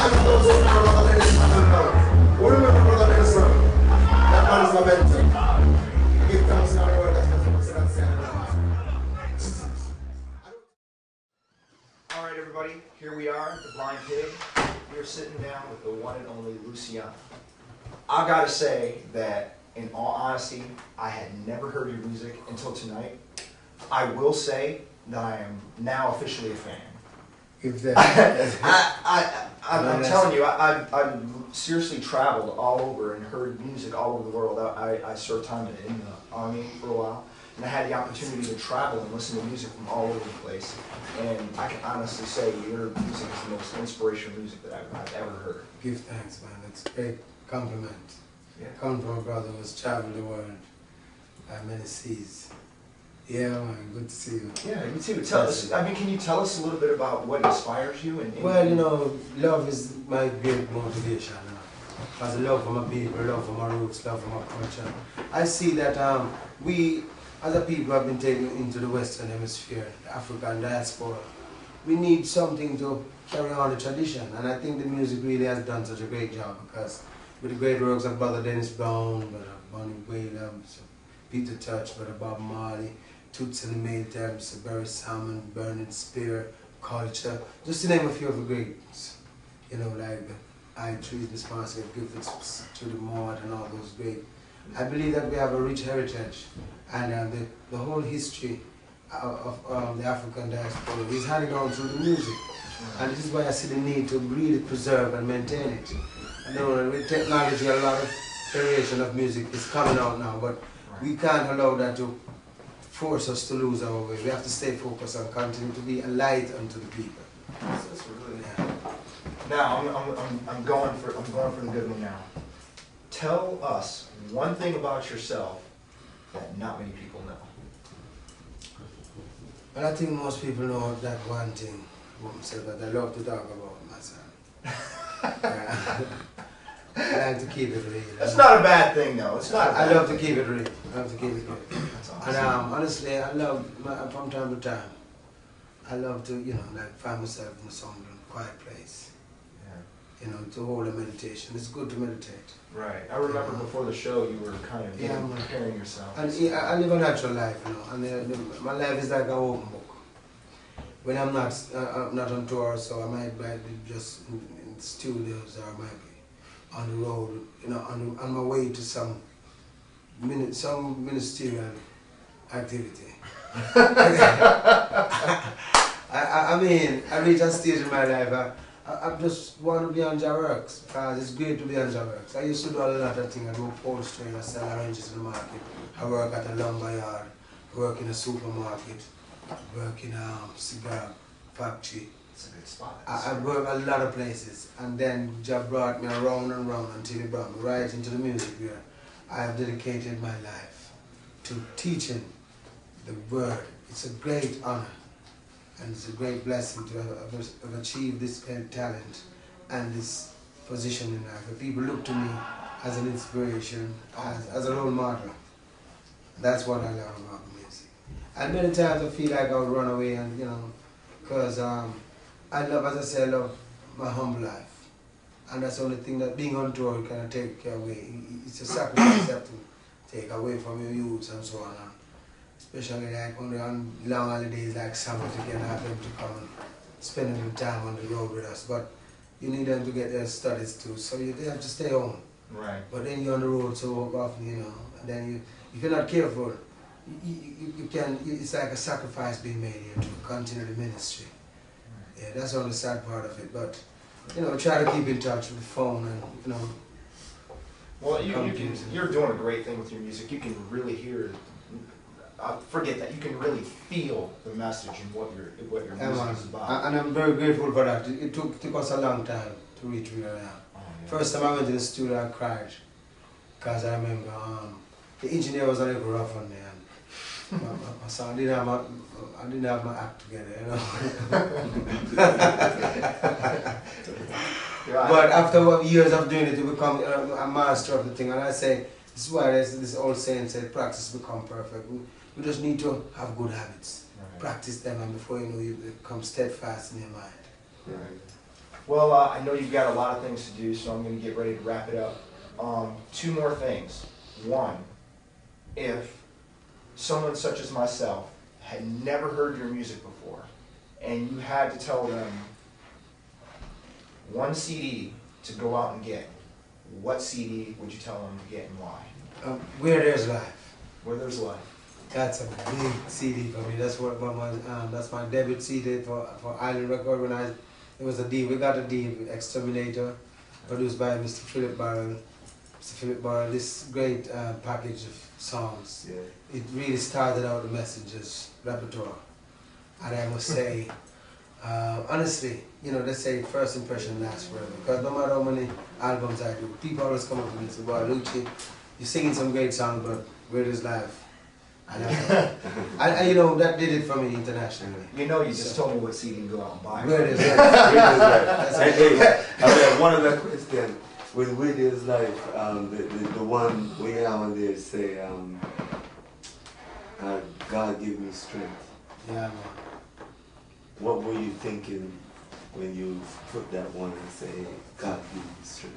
Alright everybody, here we are at the Blind Pig. We are sitting down with the one and only Luciano. I gotta say that, in all honesty, I had never heard your music until tonight. I will say that I am now officially a fan. I'm telling you, I've seriously traveled all over and heard music all over the world. I served time in the Army for a while, and I had the opportunity to travel and listen to music from all over the place. And I can honestly say your music is the most inspirational music that I've ever heard. Give thanks, man. It's a great compliment. Yeah. Coming from a brother who's traveled the world by many seas. Yeah, man, good to see you. Yeah, you too. Tell us, I mean, can you tell us a little bit about what inspires you? Well, you know, love is my great motivation. As a love for my people, love for my roots, love for my culture. I see that we, as a people, have been taken into the Western Hemisphere, the African diaspora. We need something to carry on the tradition, and I think the music really has done such a great job, because with the great works of Brother Dennis Brown, Brother Bonnie Williams, Peter Touch, Brother Bob Marley, Toots and the Maytams, Barry Salmon, Burning Spear, Culture, just to name a few of the greats. You know, like the I Trees, the Sponsorship, Gifted to the Mord, and all those great. I believe that we have a rich heritage, and the whole history of the African diaspora is handed on through the music. And this is why I see the need to really preserve and maintain it. I know with technology, a lot of variation of music is coming out now, but we can't allow that to force us to lose our way. We have to stay focused and continue to be a light unto the people. That's really Now I'm going for the good one now. Tell us one thing about yourself that not many people know. Well, I think most people know that one thing about myself, that I love to talk about myself. I like to keep it real. That's not a bad thing, though. It's not. I love to keep it real. I love to keep it real. That's awesome. And honestly, I love, from time to time, I love to, you know, like find myself in some quiet place. Yeah. You know, to hold a meditation. It's good to meditate. Right. I remember before the show, you were kind of preparing yourself. And I live a natural life, you know, and my life is like an open book. When I'm not on tour, so I might be just in studios, or I might be on the road, you know, on my way to some ministerial activity. I mean, I reach a stage in my life, I just want to be on your works, because it's great to be on your works. I used to do a lot of things. I do upholstery, I sell oranges in the market, I work at a lumber yard, I work in a supermarket, I work in a cigar factory. It's a good spot. I work a lot of places, and then job brought me around and round until it brought me right into the music, where I have dedicated my life to teaching the word. It's a great honor, and it's a great blessing to have achieved this kind of talent and this position in life. People look to me as an inspiration, as a role model. That's what I love about music. And many times I feel like I would run away, and you know, because I love, as I say, I love my humble life. And that's the only thing that being on tour can take away. It's a sacrifice you have to take away from your youth and so on. Especially like on long holidays like summer, you can have them to come and spend a little time on the road with us. But you need them to get their studies too, so they have to stay home. Right. But then you're on the road so often, you know, and then if you're not careful, you can, it's like a sacrifice being made here to continue the ministry. Yeah, that's the only sad part of it, but you know, try to keep in touch with the phone and, you know. Well, you're doing a great thing with your music. You can really hear, forget that, you can really feel the message and what your music is about. And I'm very grateful for that. It took us a long time to reach where I am. Oh, yeah. First time I went to the studio, I cried, because I remember the engineer was a little rough on me. My son didn't have my act together, you know. But after years of doing it, you become a master of the thing. And I say, this is why this old saying said, practice become perfect. We just need to have good habits. Right. Practice them, and before you know, you become steadfast in your mind. Right. Well, I know you've got a lot of things to do, so I'm going to get ready to wrap it up. Two more things. One, if someone such as myself had never heard your music before, and you had to tell them one CD to go out and get, what CD would you tell them to get and why? Where There's Life. Where There's Life. That's a big CD for me. That's what that's my debut CD for Island Record. When it was a deal. We got a deal with Exterminator, produced by Mr. Philip Barrel. Mr. Philip Barrel. This great package of songs. Yeah. It really started out the Messages repertoire, and I must say, honestly, you know, they say first impression lasts forever. Because no matter how many albums I do, people always come up to me and say, "Boy, Lucci, you're singing some great songs, but Where There's Life." And you know, that did it for me internationally. You know, you just told me what CD to go out and buy. Where There's Life. Hey, I have one other question. With Where There's Life, the one we have on there say, God give me strength. Yeah, man. What were you thinking when you put that one and say, God give me strength?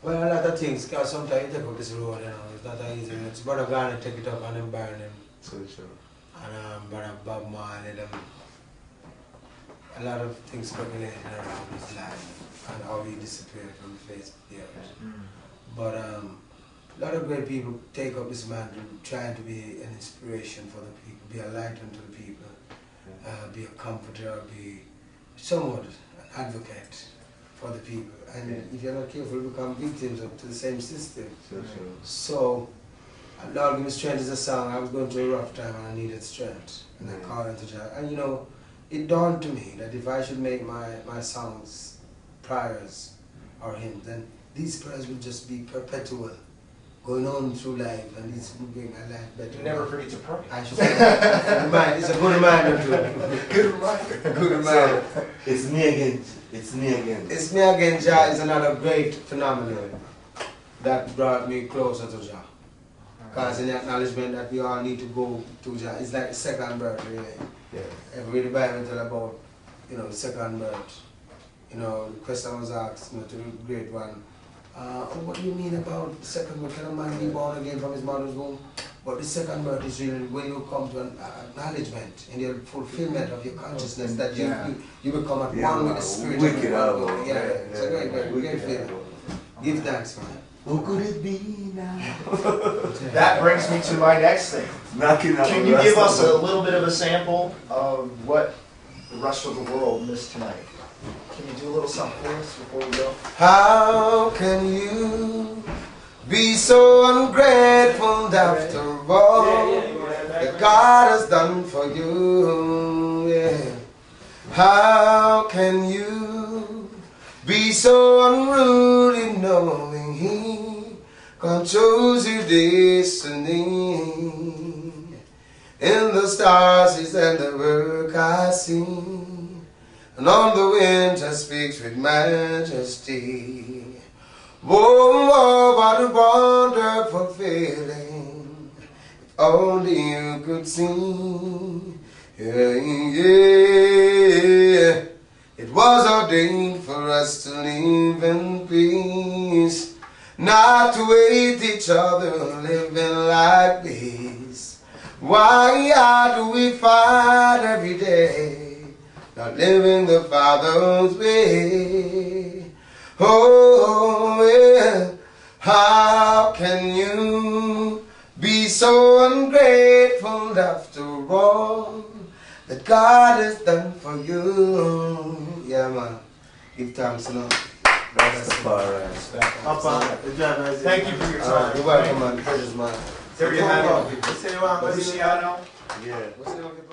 Well, a lot of things, because sometimes you take up this road, you know, it's not that easy. It's Brother Garner take it up and then burn him. So sure. And Brother Bob Marley, them. A lot of things speculating around his life and how he disappeared from the face of the earth. But a lot of great people take up this mantle, trying to be an inspiration for the people, be a light unto the people, be a comforter, be somewhat an advocate for the people. And if you're not careful, you become victims of the same system. So, Lord Give Me Strength is a song. I was going through a rough time and I needed strength. And I called into God. And you know, it dawned to me that if I should make my songs prayers or hymns, then these prayers will just be perpetual, going on through life, and this will make my life better. You never forget to pray. I should say that. It's a good reminder to it. Good reminder. Good reminder. So, it's me again. It's me again. It's Me Again, Jah is another great phenomenon that brought me closer to Jah. Because in the acknowledgement that we all need to go to Jah, it's like the second birth, really. Yeah. Every the Bible tell about, you know, the second birth. You know, the question was asked, you know, to the great one, what do you mean about the second birth? Can a man be born again from his mother's womb? But the second birth is really when you come to an acknowledgement and the fulfillment of your consciousness that you become at one with the spirit. Wicked Arbor. Yeah, it's a great feeling. Give thanks, man. Who could it be now? That brings me to my next thing. Knocking out. Can you give us a little bit of a sample of what the rest of the world missed tonight? Can you do a little something for us before we go? How can you be so ungrateful after all that God has done for you? Yeah. How can you be so unruly knowing He controls your destiny? In the stars is and the work I see, and on the winter speaks with majesty. Whoa, whoa, what a wonderful feeling, if only you could see. Yeah, yeah. It was ordained for us to live in peace, not to hate each other, living like this. Why do we fight every day, not living the Father's way? Oh, yeah. How can you be so ungrateful after all that God has done for you? Yeah, man. Give thanks, you know. That's far right. Thank you for your time. You're welcome, man. Pleasure, man. There you have it. Luciano. Yeah. What's the name of your